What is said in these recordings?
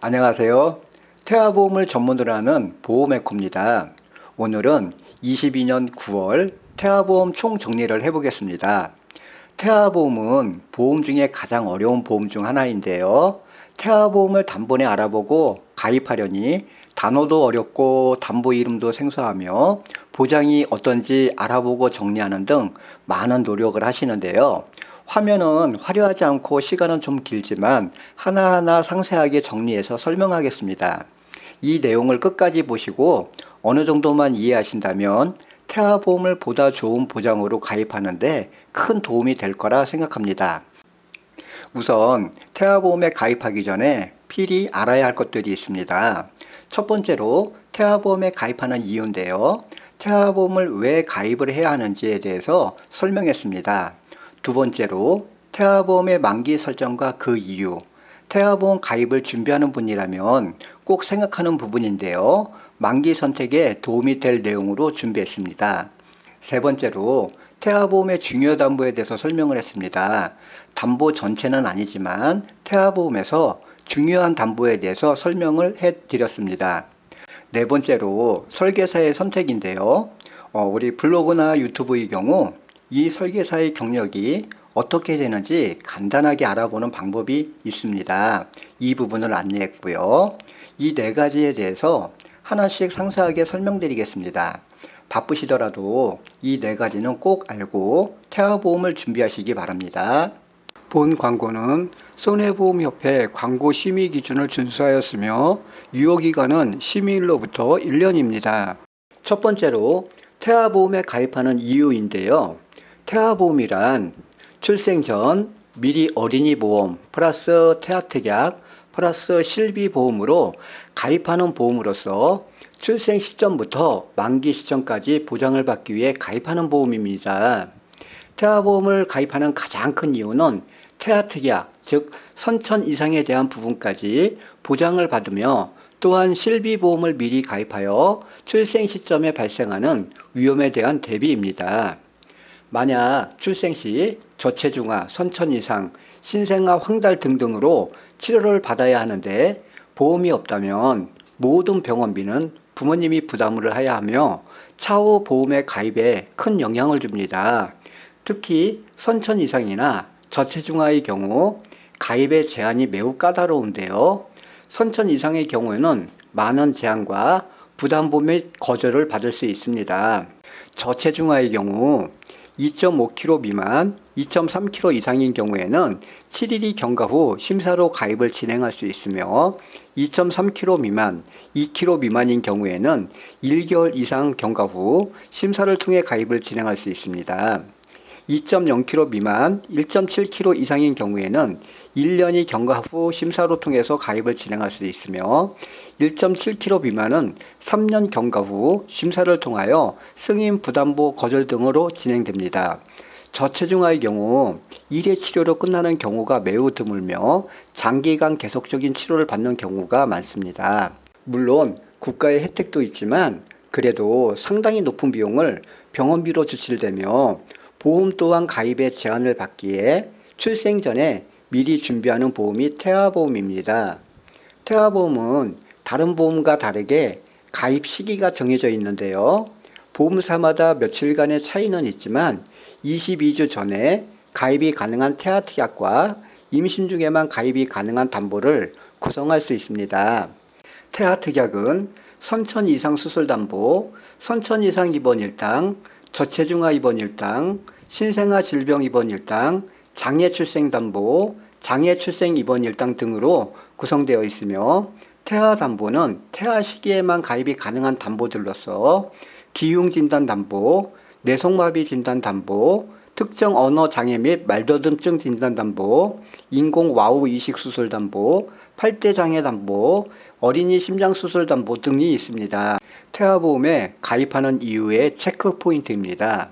안녕하세요. 태아보험을 전문으로 하는 보험에코입니다. 오늘은 22년 9월 태아보험 총정리를 해보겠습니다. 태아보험은 보험 중에 가장 어려운 보험 중 하나인데요. 태아보험을 단번에 알아보고 가입하려니 단어도 어렵고 담보 이름도 생소하며 보장이 어떤지 알아보고 정리하는 등 많은 노력을 하시는데요. 화면은 화려하지 않고 시간은 좀 길지만 하나하나 상세하게 정리해서 설명하겠습니다. 이 내용을 끝까지 보시고 어느 정도만 이해하신다면 태아보험을 보다 좋은 보장으로 가입하는데 큰 도움이 될 거라 생각합니다. 우선 태아보험에 가입하기 전에 필히 알아야 할 것들이 있습니다. 첫 번째로 태아보험에 가입하는 이유인데요. 태아보험을 왜 가입을 해야 하는지에 대해서 설명했습니다. 두 번째로 태아보험의 만기 설정과 그 이유, 태아보험 가입을 준비하는 분이라면 꼭 생각하는 부분인데요. 만기 선택에 도움이 될 내용으로 준비했습니다. 세 번째로 태아보험의 중요 담보에 대해서 설명을 했습니다. 담보 전체는 아니지만 태아보험에서 중요한 담보에 대해서 설명을 해드렸습니다. 네 번째로 설계사의 선택인데요. 우리 블로그나 유튜브의 경우 이 설계사의 경력이 어떻게 되는지 간단하게 알아보는 방법이 있습니다. 이 부분을 안내했고요. 이 네 가지에 대해서 하나씩 상세하게 설명드리겠습니다. 바쁘시더라도 이 네 가지는 꼭 알고 태아보험을 준비하시기 바랍니다. 본 광고는 손해보험협회 광고 심의 기준을 준수하였으며 유효기간은 심의일로부터 1년입니다. 첫 번째로 태아보험에 가입하는 이유인데요. 태아보험이란 출생 전 미리 어린이 보험 플러스 태아특약 플러스 실비보험으로 가입하는 보험으로서 출생 시점부터 만기 시점까지 보장을 받기 위해 가입하는 보험입니다. 태아보험을 가입하는 가장 큰 이유는 태아특약, 즉 선천 이상에 대한 부분까지 보장을 받으며 또한 실비보험을 미리 가입하여 출생 시점에 발생하는 위험에 대한 대비입니다. 만약 출생 시 저체중아, 선천 이상, 신생아 황달 등등으로 치료를 받아야 하는데 보험이 없다면 모든 병원비는 부모님이 부담을 해야 하며 차후 보험의 가입에 큰 영향을 줍니다. 특히 선천 이상이나 저체중아의 경우 가입의 제한이 매우 까다로운데요. 선천 이상의 경우에는 많은 제한과 부담보 및 거절을 받을 수 있습니다. 저체중아의 경우 2.5kg 미만, 2.3kg 이상인 경우에는 7일이 경과 후 심사로 가입을 진행할 수 있으며 2.3kg 미만, 2kg 미만인 경우에는 1개월 이상 경과 후 심사를 통해 가입을 진행할 수 있습니다. 2.0kg 미만, 1.7kg 이상인 경우에는 1년이 경과 후 심사로 통해서 가입을 진행할 수 있으며 1.7kg 미만은 3년 경과 후 심사를 통하여 승인 부담보 거절 등으로 진행됩니다. 저체중아의 경우 1회 치료로 끝나는 경우가 매우 드물며 장기간 계속적인 치료를 받는 경우가 많습니다. 물론 국가의 혜택도 있지만 그래도 상당히 높은 비용을 병원비로 지출되며 보험 또한 가입에 제한을 받기에 출생 전에 미리 준비하는 보험이 태아보험입니다. 태아보험은 다른 보험과 다르게 가입 시기가 정해져 있는데요. 보험사마다 며칠간의 차이는 있지만 22주 전에 가입이 가능한 태아특약과 임신 중에만 가입이 가능한 담보를 구성할 수 있습니다. 태아특약은 선천 이상 수술 담보, 선천 이상 입원 일당, 저체중아 입원 일당, 신생아 질병 입원 일당, 장애 출생 담보, 장애 출생 입원 일당 등으로 구성되어 있으며 태아 담보는 태아 시기에만 가입이 가능한 담보들로서 기흉 진단 담보, 뇌성마비 진단 담보, 특정 언어 장애 및 말더듬증 진단 담보, 인공 와우 이식 수술 담보, 팔대 장애 담보, 어린이 심장 수술 담보 등이 있습니다. 태아보험에 가입하는 이유의 체크 포인트입니다.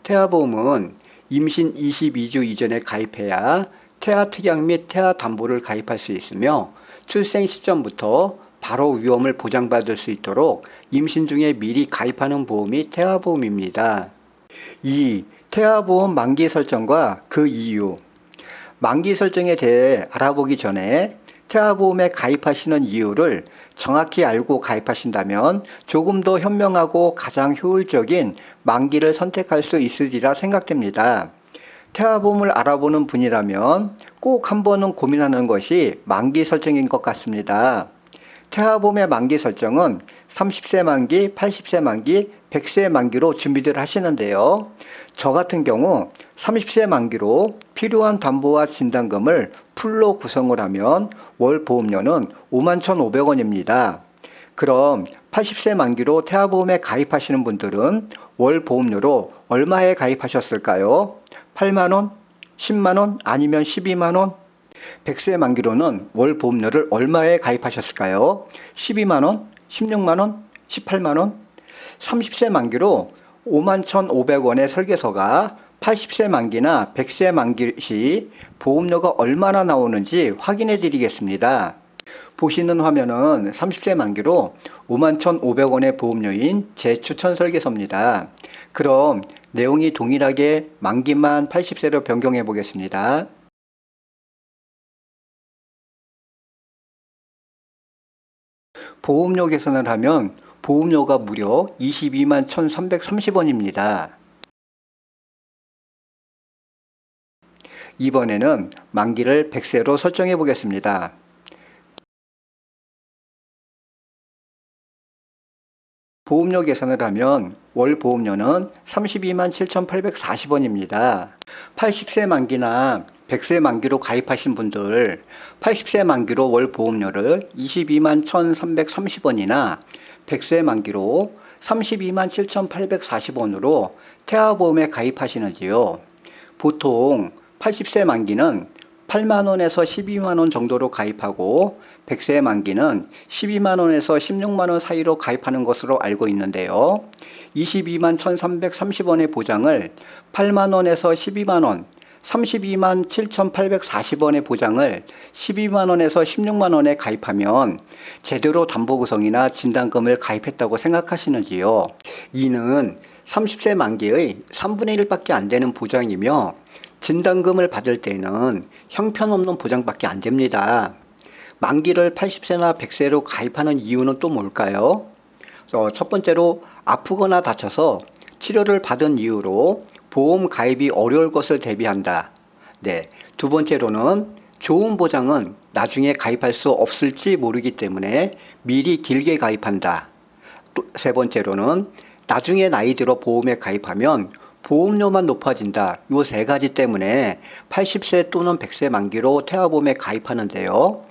태아보험은 임신 22주 이전에 가입해야 태아특약 및 태아담보를 가입할 수 있으며 출생 시점부터 바로 위험을 보장받을 수 있도록 임신 중에 미리 가입하는 보험이 태아보험입니다. 2. 태아보험 만기 설정과 그 이유. 만기 설정에 대해 알아보기 전에 태아보험에 가입하시는 이유를 정확히 알고 가입하신다면 조금 더 현명하고 가장 효율적인 만기를 선택할 수 있으리라 생각됩니다. 태아보험을 알아보는 분이라면 꼭 한 번은 고민하는 것이 만기 설정인 것 같습니다. 태아보험의 만기 설정은 30세 만기, 80세 만기, 100세 만기로 준비들 하시는데요. 저 같은 경우 30세 만기로 필요한 담보와 진단금을 풀로 구성을 하면 월 보험료는 51,500원입니다. 그럼 80세 만기로 태아보험에 가입하시는 분들은 월 보험료로 얼마에 가입하셨을까요? 8만원? 10만원? 아니면 12만원? 100세 만기로는 월 보험료를 얼마에 가입하셨을까요? 12만원? 16만원? 18만원? 30세 만기로 51,500원의 설계서가 80세 만기나 100세 만기 시 보험료가 얼마나 나오는지 확인해 드리겠습니다. 보시는 화면은 30세 만기로 51,500원의 보험료인 제 추천 설계서입니다. 그럼 내용이 동일하게 만기만 80세로 변경해 보겠습니다. 보험료 계산을 하면 보험료가 무려 22만 1,330원입니다. 이번에는 만기를 100세로 설정해 보겠습니다. 보험료 계산을 하면 월 보험료는 32만 7,840원입니다. 80세 만기나 100세 만기로 가입하신 분들 80세 만기로 월 보험료를 22만 1,330원이나 100세 만기로 32만 7,840원으로 태아보험에 가입하시는지요. 보통 80세 만기는 8만원에서 12만원 정도로 가입하고 100세 만기는 12만원에서 16만원 사이로 가입하는 것으로 알고 있는데요. 22만 1,330원의 보장을 8만원에서 12만원, 32만 7,840원의 보장을 12만원에서 16만원에 가입하면 제대로 담보구성이나 진단금을 가입했다고 생각하시는지요? 이는 30세 만기의 3분의 1밖에 안 되는 보장이며 진단금을 받을 때는 형편없는 보장밖에 안 됩니다. 만기를 80세나 100세로 가입하는 이유는 또 뭘까요? 첫 번째로 아프거나 다쳐서 치료를 받은 이유로 보험 가입이 어려울 것을 대비한다. 네. 두 번째로는 좋은 보장은 나중에 가입할 수 없을지 모르기 때문에 미리 길게 가입한다. 또 세 번째로는 나중에 나이 들어 보험에 가입하면 보험료만 높아진다. 이 세 가지 때문에 80세 또는 100세 만기로 태아보험에 가입하는데요.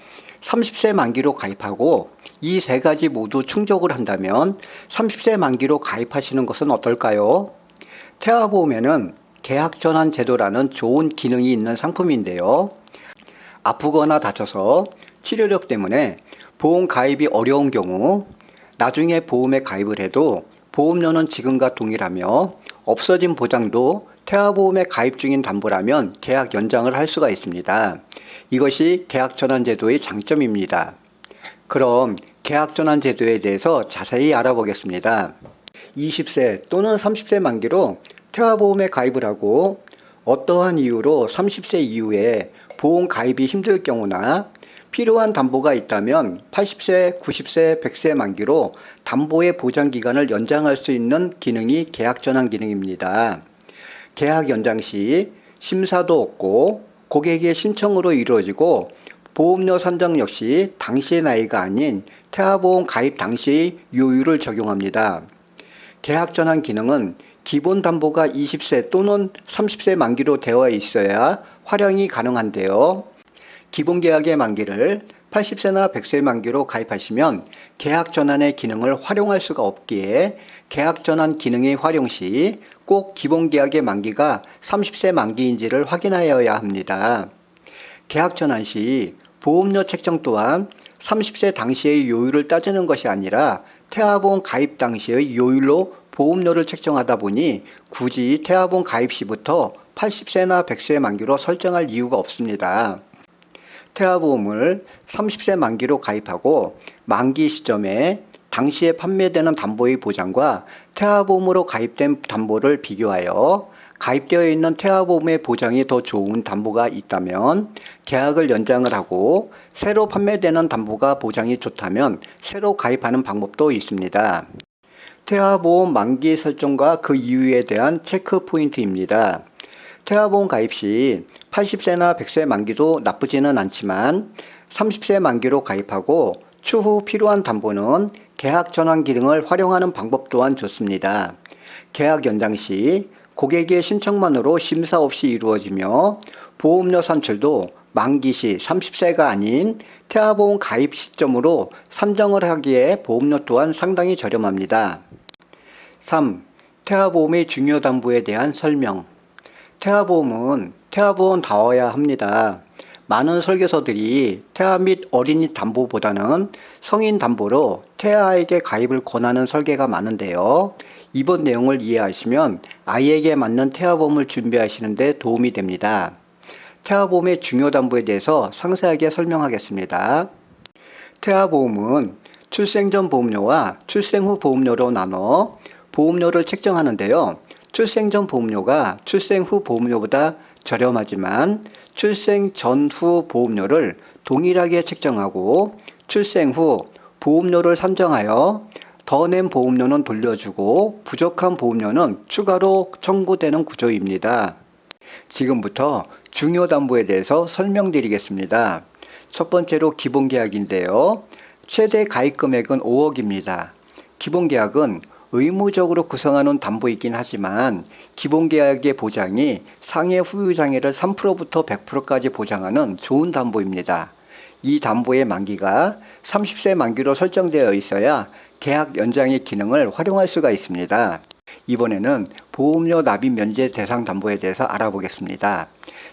30세 만기로 가입하고 이 세 가지 모두 충족을 한다면 30세 만기로 가입하시는 것은 어떨까요? 태아보험에는 계약전환 제도라는 좋은 기능이 있는 상품인데요. 아프거나 다쳐서 치료력 때문에 보험 가입이 어려운 경우 나중에 보험에 가입을 해도 보험료는 지금과 동일하며 없어진 보장도 태아보험에 가입 중인 담보라면 계약 연장을 할 수가 있습니다. 이것이 계약전환제도의 장점입니다. 그럼 계약전환제도에 대해서 자세히 알아보겠습니다. 20세 또는 30세 만기로 태아보험에 가입을 하고 어떠한 이유로 30세 이후에 보험 가입이 힘들 경우나 필요한 담보가 있다면 80세, 90세, 100세 만기로 담보의 보장 기간을 연장할 수 있는 기능이 계약 전환 기능입니다. 계약 연장 시 심사도 없고 고객의 신청으로 이루어지고 보험료 산정 역시 당시의 나이가 아닌 태아보험 가입 당시의 요율을 적용합니다. 계약 전환 기능은 기본 담보가 20세 또는 30세 만기로 되어 있어야 활용이 가능한데요. 기본 계약의 만기를 80세나 100세 만기로 가입하시면 계약 전환의 기능을 활용할 수가 없기에 계약 전환 기능의 활용 시 꼭 기본 계약의 만기가 30세 만기인지를 확인하여야 합니다. 계약 전환 시 보험료 책정 또한 30세 당시의 요율을 따지는 것이 아니라 태아보험 가입 당시의 요율로 보험료를 책정하다 보니 굳이 태아보험 가입 시부터 80세나 100세 만기로 설정할 이유가 없습니다. 태아보험을 30세 만기로 가입하고 만기 시점에 당시에 판매되는 담보의 보장과 태아보험으로 가입된 담보를 비교하여 가입되어 있는 태아보험의 보장이 더 좋은 담보가 있다면 계약을 연장을 하고 새로 판매되는 담보가 보장이 좋다면 새로 가입하는 방법도 있습니다. 태아보험 만기 설정과 그 이유에 대한 체크 포인트입니다. 태아보험 가입 시 80세나 100세 만기도 나쁘지는 않지만 30세 만기로 가입하고 추후 필요한 담보는 계약 전환 기능을 활용하는 방법 또한 좋습니다. 계약 연장 시 고객의 신청만으로 심사 없이 이루어지며 보험료 산출도 만기 시 30세가 아닌 태아보험 가입 시점으로 산정을 하기에 보험료 또한 상당히 저렴합니다. 3. 태아보험의 중요 담보에 대한 설명. 태아보험은 태아보험다워야 합니다. 많은 설계서들이 태아 및 어린이 담보보다는 성인 담보로 태아에게 가입을 권하는 설계가 많은데요. 이번 내용을 이해하시면 아이에게 맞는 태아보험을 준비하시는 데 도움이 됩니다. 태아보험의 중요 담보에 대해서 상세하게 설명하겠습니다. 태아보험은 출생 전 보험료와 출생 후 보험료로 나눠 보험료를 책정하는데요. 출생 전 보험료가 출생 후 보험료보다 저렴하지만 출생 전후 보험료를 동일하게 책정하고 출생 후 보험료를 산정하여 더 낸 보험료는 돌려주고 부족한 보험료는 추가로 청구되는 구조입니다. 지금부터 중요 담보에 대해서 설명드리겠습니다. 첫 번째로 기본계약인데요. 최대 가입 금액은 5억입니다. 기본계약은 의무적으로 구성하는 담보이긴 하지만 기본계약의 보장이 상해 후유장애를 3%부터 100%까지 보장하는 좋은 담보입니다. 이 담보의 만기가 30세 만기로 설정되어 있어야 계약 연장의 기능을 활용할 수가 있습니다. 이번에는 보험료 납입 면제 대상 담보에 대해서 알아보겠습니다.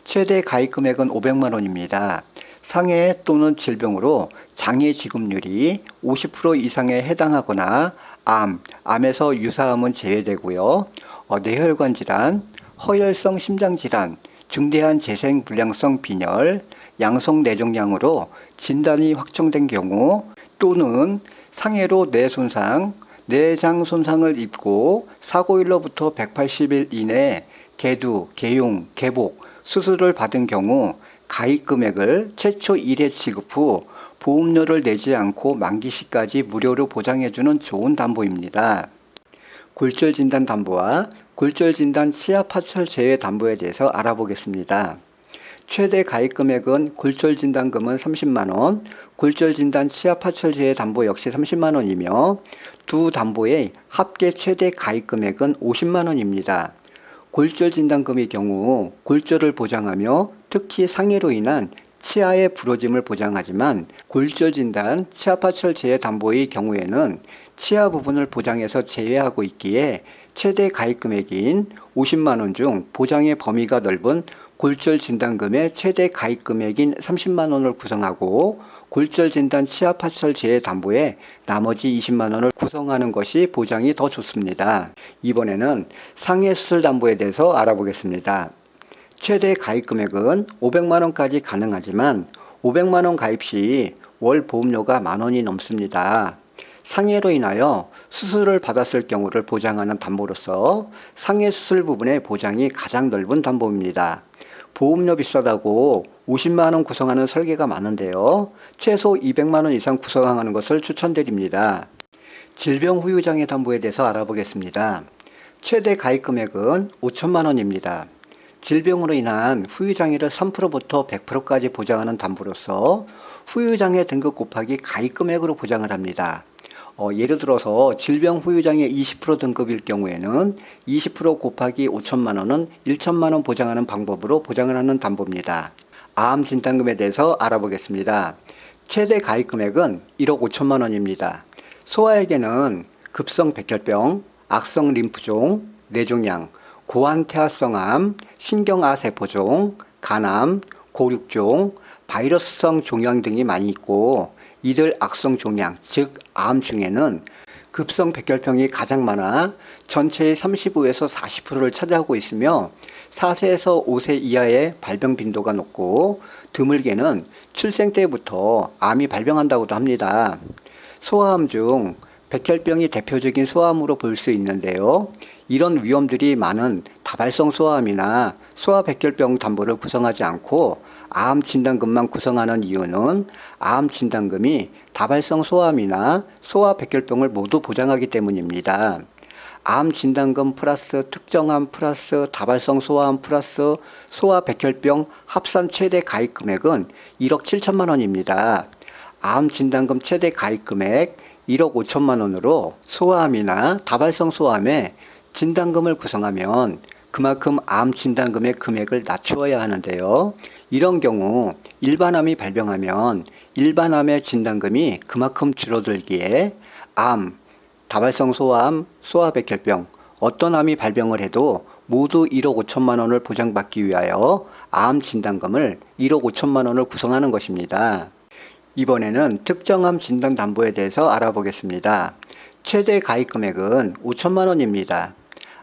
최대 가입 금액은 500만 원입니다. 상해 또는 질병으로 장애 지급률이 50% 이상에 해당하거나 암에서 유사암은 제외되고요. 뇌혈관 질환, 허혈성 심장질환, 중대한 재생불량성 빈혈, 양성뇌종양으로 진단이 확정된 경우 또는 상해로 뇌 손상, 내장 손상을 입고 사고일로부터 180일 이내에 개두, 개용, 개복, 수술을 받은 경우 가입 금액을 최초 1회 지급 후 보험료를 내지 않고 만기 시까지 무료로 보장해주는 좋은 담보입니다. 골절진단 담보와 골절진단 치아파철 제외 담보에 대해서 알아보겠습니다. 최대 가입 금액은 골절진단금은 30만원, 골절진단 치아파철 제외 담보 역시 30만원이며 두 담보의 합계 최대 가입 금액은 50만원입니다. 골절진단금의 경우 골절을 보장하며 특히 상해로 인한 치아의 부러짐을 보장하지만 골절진단 치아파철 제외 담보의 경우에는 치아 부분을 보장해서 제외하고 있기에 최대 가입 금액인 50만원 중 보장의 범위가 넓은 골절진단금의 최대 가입 금액인 30만원을 구성하고 골절진단 치아파철 제외 담보에 나머지 20만원을 구성하는 것이 보장이 더 좋습니다. 이번에는 상해 수술 담보에 대해서 알아보겠습니다. 최대 가입 금액은 500만원까지 가능하지만 500만원 가입 시 월 보험료가 만원이 넘습니다. 상해로 인하여 수술을 받았을 경우를 보장하는 담보로서 상해 수술 부분의 보장이 가장 넓은 담보입니다. 보험료 비싸다고 50만원 구성하는 설계가 많은데요. 최소 200만원 이상 구성하는 것을 추천드립니다. 질병 후유장애 담보에 대해서 알아보겠습니다. 최대 가입 금액은 5천만원입니다. 질병으로 인한 후유장애를 3%부터 100%까지 보장하는 담보로서 후유장애 등급 곱하기 가입 금액으로 보장을 합니다. 예를 들어서 질병 후유장애 20% 등급일 경우에는 20% 곱하기 5천만원은 1천만원 보장하는 방법으로 보장을 하는 담보입니다. 암 진단금에 대해서 알아보겠습니다. 최대 가입 금액은 1억 5천만원입니다. 소아에게는 급성 백혈병, 악성 림프종, 뇌종양, 고환태아성암, 신경아세포종, 간암, 고륙종, 바이러스성 종양 등이 많이 있고 이들 악성 종양, 즉 암 중에는 급성 백혈병이 가장 많아 전체의 35에서 40%를 차지하고 있으며 4세에서 5세 이하의 발병 빈도가 높고 드물게는 출생 때부터 암이 발병한다고도 합니다. 소아암 중 백혈병이 대표적인 소아암으로 볼 수 있는데요. 이런 위험들이 많은 다발성 소아암이나 소아백혈병 담보를 구성하지 않고 암 진단금만 구성하는 이유는 암 진단금이 다발성 소아암이나 소아백혈병을 모두 보장하기 때문입니다. 암 진단금 플러스 특정암 플러스 다발성 소아암 플러스 소아백혈병 합산 최대 가입 금액은 1억 7천만 원입니다. 암 진단금 최대 가입 금액 1억 5천만 원으로 소아암이나 다발성 소아암에 진단금을 구성하면 그만큼 암 진단금의 금액을 낮추어야 하는데요. 이런 경우 일반암이 발병하면 일반암의 진단금이 그만큼 줄어들기에 암, 다발성 소아암, 소아백혈병 어떤 암이 발병을 해도 모두 1억 5천만 원을 보장받기 위하여 암 진단금을 1억 5천만 원을 구성하는 것입니다. 이번에는 특정암 진단담보에 대해서 알아보겠습니다. 최대 가입 금액은 5천만 원입니다.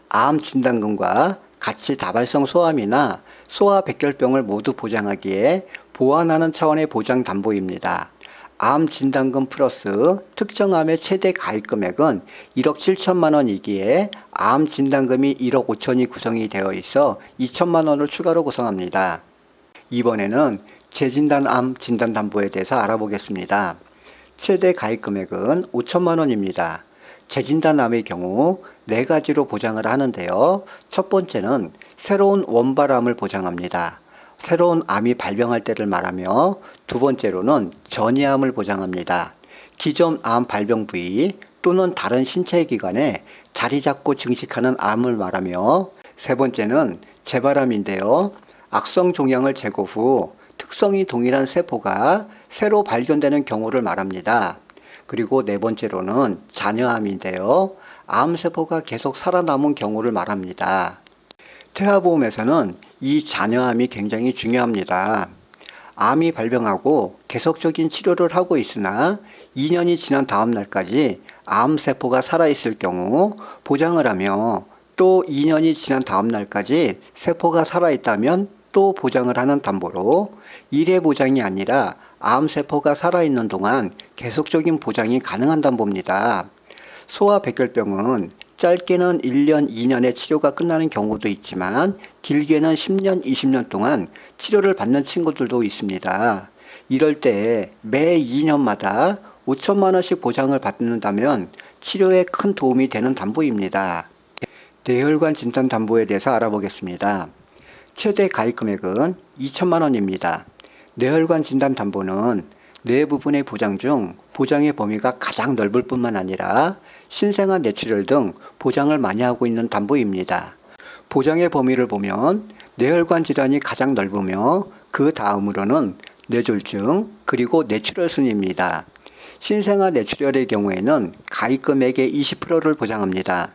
암 진단금과 같이 다발성 소암이나 소아백혈병을 모두 보장하기에 보완하는 차원의 보장 담보입니다. 암 진단금 플러스 특정암의 최대 가입 금액은 1억 7천만 원이기에 암 진단금이 1억 5천이 구성이 되어 있어 2천만 원을 추가로 구성합니다. 이번에는 재진단암 진단담보에 대해서 알아보겠습니다. 최대 가입 금액은 5천만 원입니다. 재진단암의 경우 4가지로 보장을 하는데요. 첫 번째는 새로운 원발암을 보장합니다. 새로운 암이 발병할 때를 말하며 두 번째로는 전이암을 보장합니다. 기존 암 발병 부위 또는 다른 신체 기관에 자리 잡고 증식하는 암을 말하며 세 번째는 재발암인데요. 악성 종양을 제거 후 특성이 동일한 세포가 새로 발견되는 경우를 말합니다. 그리고 네 번째로는 잔여암인데요. 암세포가 계속 살아남은 경우를 말합니다. 태아보험에서는 이 잔여암이 굉장히 중요합니다. 암이 발병하고 계속적인 치료를 하고 있으나 2년이 지난 다음 날까지 암세포가 살아있을 경우 보장을 하며 또 2년이 지난 다음 날까지 세포가 살아있다면 또 보장을 하는 담보로 1회 보장이 아니라 암세포가 살아있는 동안 계속적인 보장이 가능한 담보입니다. 소아백혈병은 짧게는 1년, 2년의 치료가 끝나는 경우도 있지만 길게는 10년, 20년 동안 치료를 받는 친구들도 있습니다. 이럴 때 매 2년마다 5천만 원씩 보장을 받는다면 치료에 큰 도움이 되는 담보입니다. 뇌혈관 진단 담보에 대해서 알아보겠습니다. 최대 가입 금액은 2천만 원입니다. 뇌혈관 진단 담보는 뇌 부분의 보장 중 보장의 범위가 가장 넓을 뿐만 아니라 신생아 뇌출혈 등 보장을 많이 하고 있는 담보입니다. 보장의 범위를 보면 뇌혈관 질환이 가장 넓으며 그 다음으로는 뇌졸중 그리고 뇌출혈 순입니다. 신생아 뇌출혈의 경우에는 가입 금액의 20%를 보장합니다.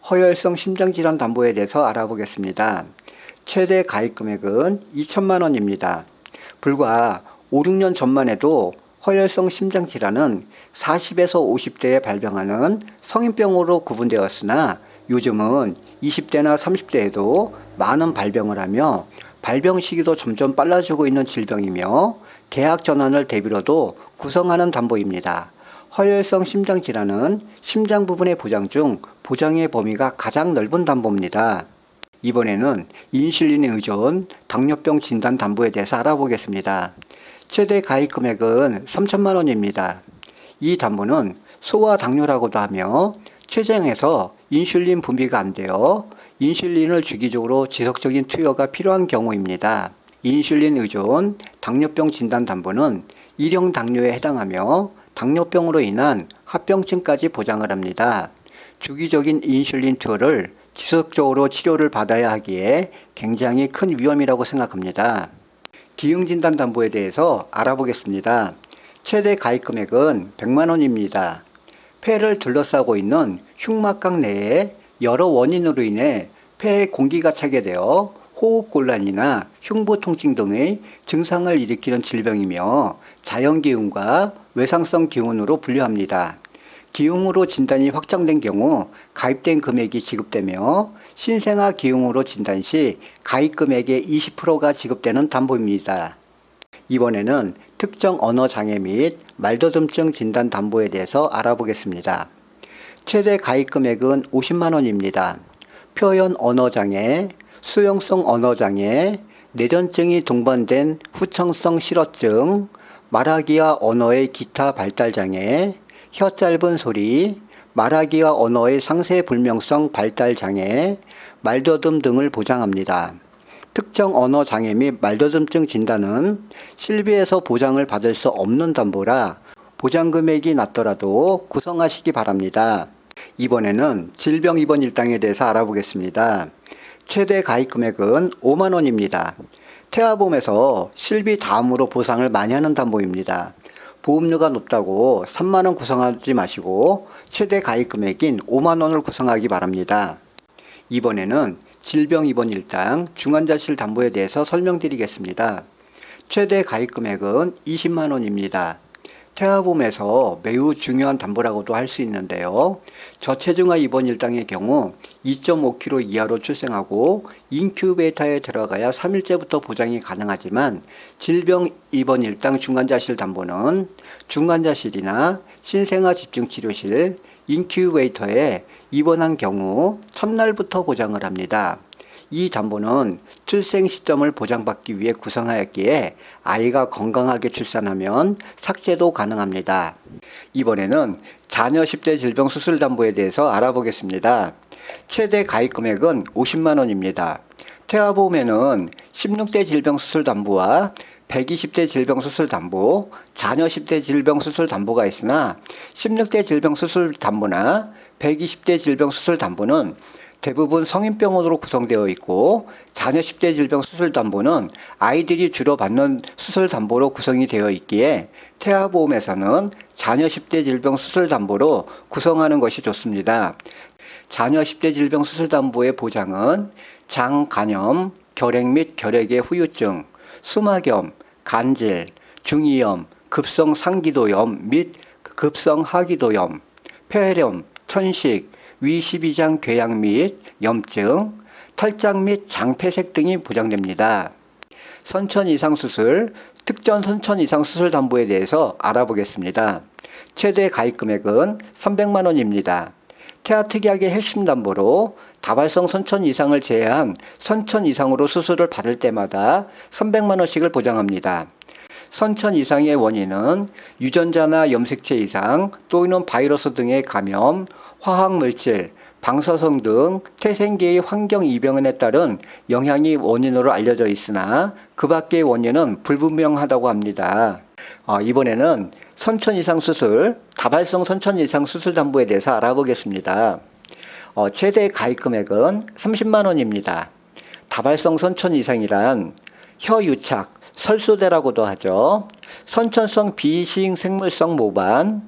허혈성 심장질환 담보에 대해서 알아보겠습니다. 최대 가입 금액은 2천만 원입니다. 불과 5, 6년 전만 해도 허혈성 심장질환은 40에서 50대에 발병하는 성인병으로 구분되었으나 요즘은 20대나 30대에도 많은 발병을 하며 발병 시기도 점점 빨라지고 있는 질병이며 계약 전환을 대비로도 구성하는 담보입니다. 허혈성 심장질환은 심장 부분의 보장 중 보장의 범위가 가장 넓은 담보입니다. 이번에는 인슐린 의존 당뇨병 진단 담보에 대해서 알아보겠습니다. 최대 가입 금액은 3천만 원입니다. 이 담보는 소아 당뇨라고도 하며 췌장에서 인슐린 분비가 안 되어 인슐린을 주기적으로 지속적인 투여가 필요한 경우입니다. 인슐린 의존 당뇨병 진단 담보는 1형 당뇨에 해당하며 당뇨병으로 인한 합병증까지 보장을 합니다. 주기적인 인슐린 투여를 지속적으로 치료를 받아야 하기에 굉장히 큰 위험이라고 생각합니다. 기흉진단 담보에 대해서 알아보겠습니다. 최대 가입 금액은 100만 원입니다. 폐를 둘러싸고 있는 흉막각 내에 여러 원인으로 인해 폐에 공기가 차게 되어 호흡곤란이나 흉부 통증 등의 증상을 일으키는 질병이며 자연기흉과 외상성 기흉으로 분류합니다. 기흉으로 진단이 확정된 경우 가입된 금액이 지급되며 신생아 기흉으로 진단 시 가입 금액의 20%가 지급되는 담보입니다. 이번에는 특정 언어 장애 및 말더듬증 진단 담보에 대해서 알아보겠습니다. 최대 가입 금액은 50만 원입니다. 표현 언어장애, 수용성 언어장애, 뇌전증이 동반된 후천성 실어증, 말하기와 언어의 기타 발달장애, 혀 짧은 소리, 말하기와 언어의 상세불명성 발달장애, 말더듬 등을 보장합니다. 특정 언어장애 및 말더듬증 진단은 실비에서 보장을 받을 수 없는 담보라 보장금액이 낮더라도 구성하시기 바랍니다. 이번에는 질병 입원 일당에 대해서 알아보겠습니다. 최대 가입 금액은 5만 원입니다. 태아보험에서 실비 다음으로 보상을 많이 하는 담보입니다. 보험료가 높다고 3만 원 구성하지 마시고 최대 가입 금액인 5만 원을 구성하기 바랍니다. 이번에는 질병 입원 일당 중환자실 담보에 대해서 설명드리겠습니다. 최대 가입 금액은 20만 원입니다. 태아보험에서 매우 중요한 담보라고도 할 수 있는데요. 저체중아 입원 일당의 경우 2.5kg 이하로 출생하고 인큐베이터에 들어가야 3일째부터 보장이 가능하지만 질병 입원 일당 중환자실 담보는 중환자실이나 신생아 집중치료실, 인큐베이터에 입원한 경우 첫날부터 보장을 합니다. 이 담보는 출생 시점을 보장받기 위해 구성하였기에 아이가 건강하게 출산하면 삭제도 가능합니다. 이번에는 자녀 10대 질병 수술 담보에 대해서 알아보겠습니다. 최대 가입 금액은 50만 원입니다. 태아보험에는 16대 질병 수술 담보와 120대 질병 수술 담보, 자녀 10대 질병 수술 담보가 있으나 16대 질병 수술 담보나 120대 질병 수술 담보는 대부분 성인병원으로 구성되어 있고 자녀 10대 질병 수술 담보는 아이들이 주로 받는 수술 담보로 구성이 되어 있기에 태아보험에서는 자녀 10대 질병 수술 담보로 구성하는 것이 좋습니다. 자녀 10대 질병 수술 담보의 보장은 장 간염, 결핵 및 결핵의 후유증, 수막염, 간질, 중이염, 급성 상기도염 및 급성 하기도염, 폐렴, 천식, 위 12장 궤양 및 염증, 탈장 및 장폐색 등이 보장됩니다. 선천 이상 수술, 특전 선천 이상 수술 담보에 대해서 알아보겠습니다. 최대 가입 금액은 300만 원입니다. 태아특약의 핵심 담보로 다발성 선천 이상을 제외한 선천 이상으로 수술을 받을 때마다 300만 원씩을 보장합니다. 선천 이상의 원인은 유전자나 염색체 이상 또는 바이러스 등의 감염, 화학물질, 방사성 등 태생계의 환경 이변에 따른 영향이 원인으로 알려져 있으나 그 밖의 원인은 불분명하다고 합니다. 이번에는 선천 이상 수술, 다발성 선천 이상 수술 담보에 대해서 알아보겠습니다. 최대 가입 금액은 30만 원입니다. 다발성 선천 이상이란 혀 유착, 설소대라고도 하죠. 선천성 비시잉 생물성 모반,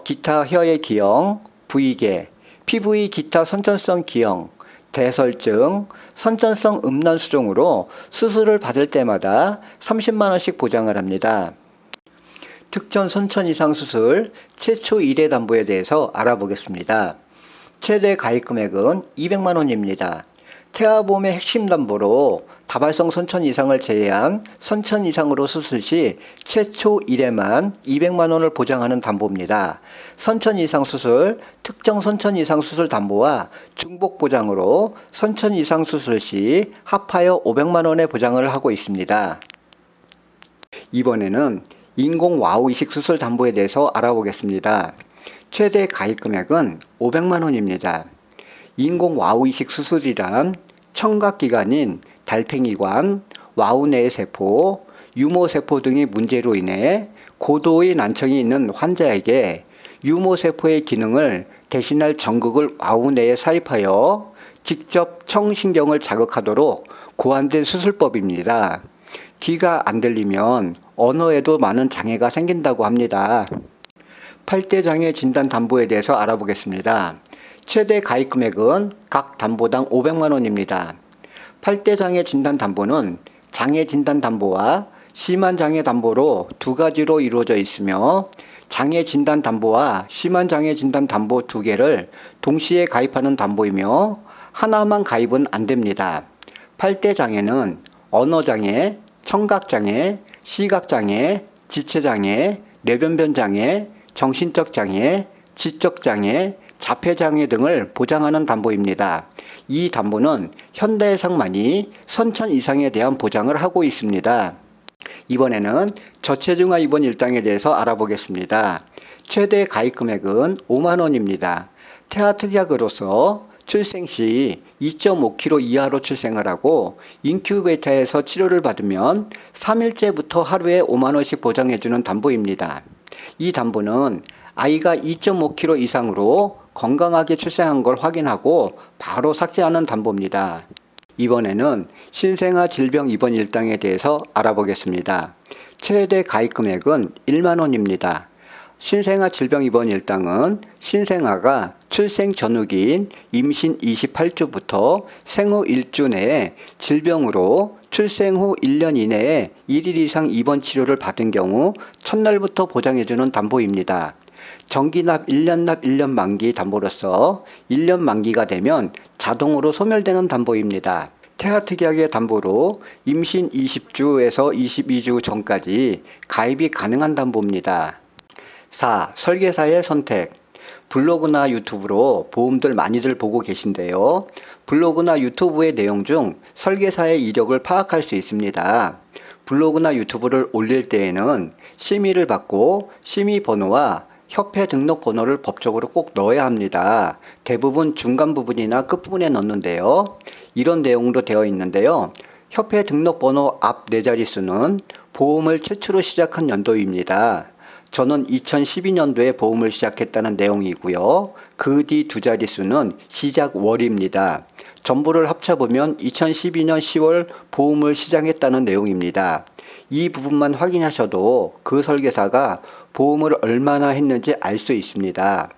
기타 혀의 기형, 부위계, 피부의 기타 선천성 기형, 대설증, 선천성 음란 수종으로 수술을 받을 때마다 30만 원씩 보장을 합니다. 특전 선천 이상 수술 최초 1회 담보에 대해서 알아보겠습니다. 최대 가입 금액은 200만 원입니다. 태아보험의 핵심 담보로 다발성 선천 이상을 제외한 선천 이상으로 수술 시 최초 1회만 200만 원을 보장하는 담보입니다. 선천 이상 수술, 특정 선천 이상 수술 담보와 중복 보장으로 선천 이상 수술 시 합하여 500만 원의 보장을 하고 있습니다. 이번에는 인공 와우 이식 수술 담보에 대해서 알아보겠습니다. 최대 가입 금액은 500만 원입니다. 인공 와우 이식 수술이란 청각기관인 달팽이관, 와우 내의 세포, 유모세포 등의 문제로 인해 고도의 난청이 있는 환자에게 유모세포의 기능을 대신할 전극을 와우 내에 삽입하여 직접 청신경을 자극하도록 고안된 수술법입니다. 귀가 안 들리면 언어에도 많은 장애가 생긴다고 합니다. 8대 장애 진단 담보에 대해서 알아보겠습니다. 최대 가입 금액은 각 담보당 500만 원입니다. 8대 장애 진단 담보는 장애 진단 담보와 심한 장애 담보로 두 가지로 이루어져 있으며 장애 진단 담보와 심한 장애 진단 담보 두 개를 동시에 가입하는 담보이며 하나만 가입은 안 됩니다. 8대 장애는 언어장애, 청각장애, 시각장애, 지체장애, 뇌변변장애, 정신적 장애, 지적장애, 자폐장애 등을 보장하는 담보입니다. 이 담보는 현대해상만이 선천 이상에 대한 보장을 하고 있습니다. 이번에는 저체중아 입원 일당에 대해서 알아보겠습니다. 최대 가입 금액은 5만 원입니다. 태아 특약으로서 출생 시 2.5kg 이하로 출생을 하고 인큐베이터에서 치료를 받으면 3일째부터 하루에 5만 원씩 보장해주는 담보입니다. 이 담보는 아이가 2.5kg 이상으로 건강하게 출생한 걸 확인하고 바로 삭제하는 담보입니다. 이번에는 신생아 질병 입원 일당에 대해서 알아보겠습니다. 최대 가입 금액은 1만 원입니다. 신생아 질병 입원 일당은 신생아가 출생 전후기인 임신 28주부터 생후 1주 내에 질병으로 출생 후 1년 이내에 1일 이상 입원 치료를 받은 경우 첫날부터 보장해주는 담보입니다. 정기납 1년 납 1년 만기 담보로서 1년 만기가 되면 자동으로 소멸되는 담보입니다. 태아 특약의 담보로 임신 20주에서 22주 전까지 가입이 가능한 담보입니다. 4. 설계사의 선택. 블로그나 유튜브로 보험들 많이들 보고 계신데요. 블로그나 유튜브의 내용 중 설계사의 이력을 파악할 수 있습니다. 블로그나 유튜브를 올릴 때에는 심의를 받고 심의 번호와 협회 등록 번호를 법적으로 꼭 넣어야 합니다. 대부분 중간 부분이나 끝부분에 넣는데요. 이런 내용도 되어 있는데요. 협회 등록 번호 앞 4자릿수는 보험을 최초로 시작한 연도입니다. 저는 2012년도에 보험을 시작했다는 내용이고요. 그 뒤 2자릿수는 시작 월입니다. 전부를 합쳐보면 2012년 10월 보험을 시작했다는 내용입니다. 이 부분만 확인하셔도 그 설계사가 보험을 얼마나 했는지 알 수 있습니다.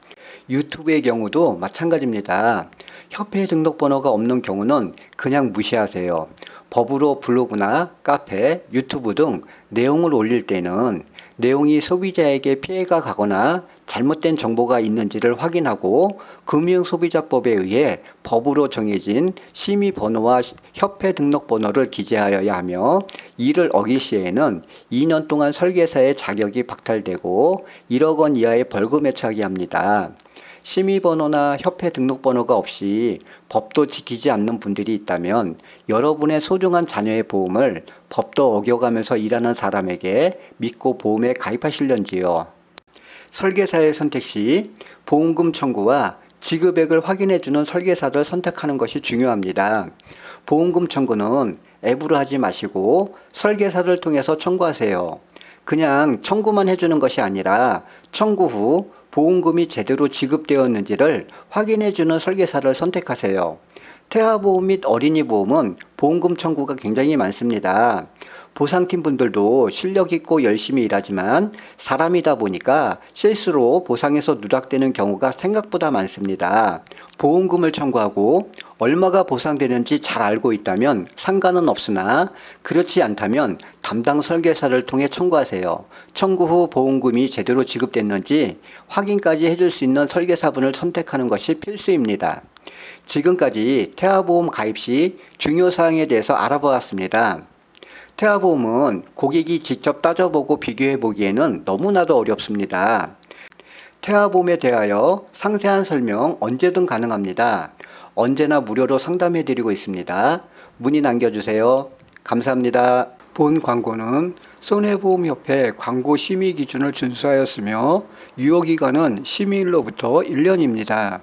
유튜브의 경우도 마찬가지입니다. 협회 등록번호가 없는 경우는 그냥 무시하세요. 법으로 블로그나 카페, 유튜브 등 내용을 올릴 때는 내용이 소비자에게 피해가 가거나 잘못된 정보가 있는지를 확인하고 금융소비자법에 의해 법으로 정해진 심의번호와 협회 등록번호를 기재하여야 하며 이를 어길 시에는 2년 동안 설계사의 자격이 박탈되고 1억 원 이하의 벌금에 처하게 합니다. 심의번호나 협회 등록번호가 없이 법도 지키지 않는 분들이 있다면 여러분의 소중한 자녀의 보험을 법도 어겨가면서 일하는 사람에게 믿고 보험에 가입하실런지요. 설계사의 선택 시 보험금 청구와 지급액을 확인해주는 설계사를 선택하는 것이 중요합니다. 보험금 청구는 앱으로 하지 마시고 설계사를 통해서 청구하세요. 그냥 청구만 해주는 것이 아니라 청구 후 보험금이 제대로 지급되었는지를 확인해주는 설계사를 선택하세요. 태아보험 및 어린이보험은 보험금 청구가 굉장히 많습니다. 보상팀 분들도 실력 있고 열심히 일하지만 사람이다 보니까 실수로 보상에서 누락되는 경우가 생각보다 많습니다. 보험금을 청구하고 얼마가 보상되는지 잘 알고 있다면 상관은 없으나 그렇지 않다면 담당 설계사를 통해 청구하세요. 청구 후 보험금이 제대로 지급됐는지 확인까지 해줄 수 있는 설계사분을 선택하는 것이 필수입니다. 지금까지 태아보험 가입 시 중요사항에 대해서 알아보았습니다. 태아보험은 고객이 직접 따져보고 비교해보기에는 너무나도 어렵습니다. 태아보험에 대하여 상세한 설명 언제든 가능합니다. 언제나 무료로 상담해드리고 있습니다. 문의 남겨주세요. 감사합니다. 본 광고는 손해보험협회 광고 심의 기준을 준수하였으며 유효기간은 심의일로부터 1년입니다.